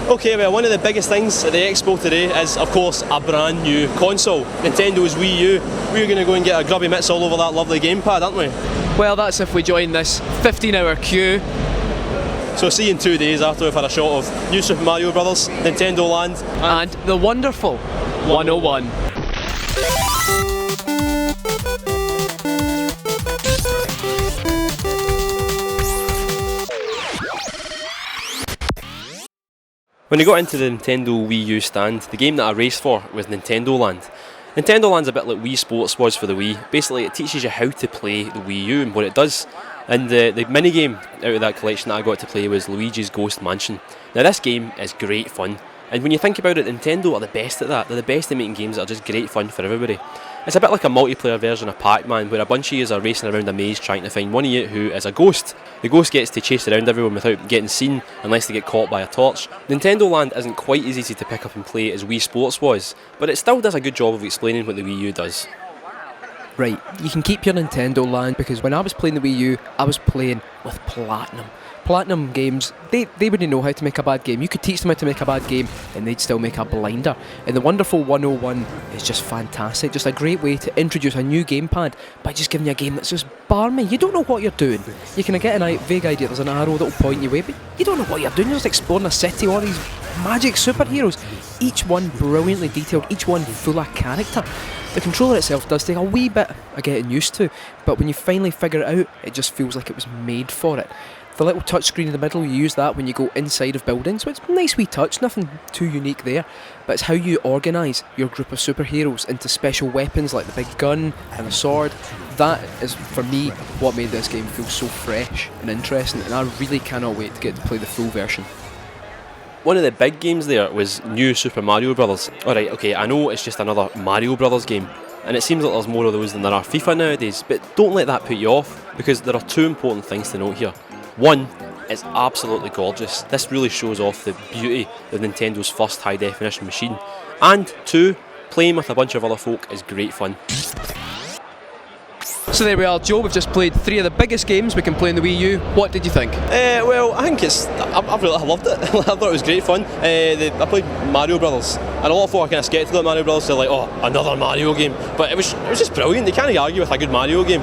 Okay, well, one of the biggest things at the Expo today is, of course, a brand new console. Nintendo's Wii U. We're going to go and get our grubby mitts all over that lovely gamepad, aren't we? Well, that's if we join this 15-hour queue. So see you in 2 days after we've had a shot of New Super Mario Bros, Nintendo Land, and the wonderful 101. When I got into the Nintendo Wii U stand, the game that I raced for was Nintendo Land. Nintendo Land's a bit like Wii Sports was for the Wii. Basically, it teaches you how to play the Wii U and what it does. And the mini-game out of that collection that I got to play was Luigi's Ghost Mansion. Now this game is great fun, and when you think about it, Nintendo are the best at that. They're the best at making games that are just great fun for everybody. It's a bit like a multiplayer version of Pac-Man, where a bunch of you are racing around a maze trying to find one of you who is a ghost. The ghost gets to chase around everyone without getting seen, unless they get caught by a torch. Nintendo Land isn't quite as easy to pick up and play as Wii Sports was, but it still does a good job of explaining what the Wii U does. Right, you can keep your Nintendo Land, because when I was playing the Wii U, I was playing with Platinum. Platinum games, they wouldn't know how to make a bad game. You could teach them how to make a bad game and they'd still make a blinder. And the wonderful 101 is just fantastic. Just a great way to introduce a new gamepad by just giving you a game that's just barmy. You don't know what you're doing. You can get a vague idea, there's an arrow that'll point you away, but you don't know what you're doing. You're just exploring a city, all these magic superheroes. Each one brilliantly detailed, each one full of character. The controller itself does take a wee bit of getting used to, but when you finally figure it out, it just feels like it was made for it. The little touchscreen in the middle, you use that when you go inside of buildings, so it's a nice wee touch, nothing too unique there, but it's how you organise your group of superheroes into special weapons like the big gun and the sword. That is, for me, what made this game feel so fresh and interesting, and I really cannot wait to get to play the full version. One of the big games there was New Super Mario Bros. Alright, okay, I know it's just another Mario Brothers game, and it seems like there's more of those than there are FIFA nowadays, but don't let that put you off, because there are two important things to note here. One, it's absolutely gorgeous. This really shows off the beauty of Nintendo's first high definition machine. And two, playing with a bunch of other folk is great fun. So there we are, Joe, we've just played 3 of the biggest games we can play in the Wii U. What did you think? Well, I think I loved it. I thought it was great fun. I played Mario Brothers, and a lot of folk are kind of sceptical at Mario Brothers. They're like, oh, another Mario game. But it was just brilliant. They can't argue with a good Mario game.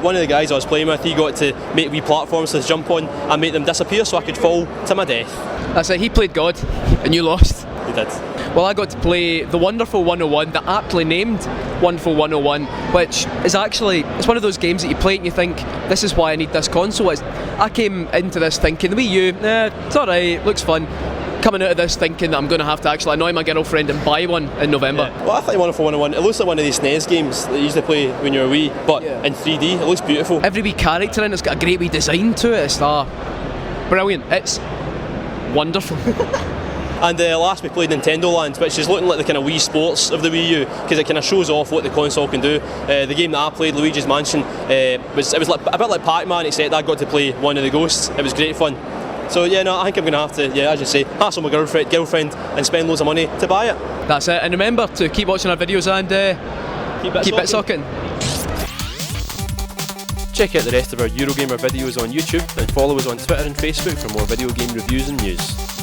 One of the guys I was playing with, he got to make wee platforms to jump on and make them disappear so I could fall to my death. That's it, he played God, and you lost. He did. Well, I got to play the wonderful 101, the aptly named Wonderful 101, which is actually, it's one of those games that you play and you think, this is why I need this console. I came into this thinking, the Wii U, it's alright, looks fun. Coming out of this thinking that I'm going to have to actually annoy my girlfriend and buy one in November. Yeah. Well, I think Wonderful 101, it looks like one of these SNES games that you used to play when you were wee, but in 3D, it looks beautiful. Every wee character in it's got a great wee design to it, it's brilliant, it's wonderful. And last we played Nintendo Land, which is looking like the kind of Wii Sports of the Wii U, because it kind of shows off what the console can do. The game that I played, Luigi's Mansion, was like, a bit like Pac-Man, except I got to play one of the ghosts. It was great fun. So yeah, no, I think I'm going to have to, as you say, hassle my girlfriend and spend loads of money to buy it. That's it, and remember to keep watching our videos and keep it socking. Check out the rest of our Eurogamer videos on YouTube and follow us on Twitter and Facebook for more video game reviews and news.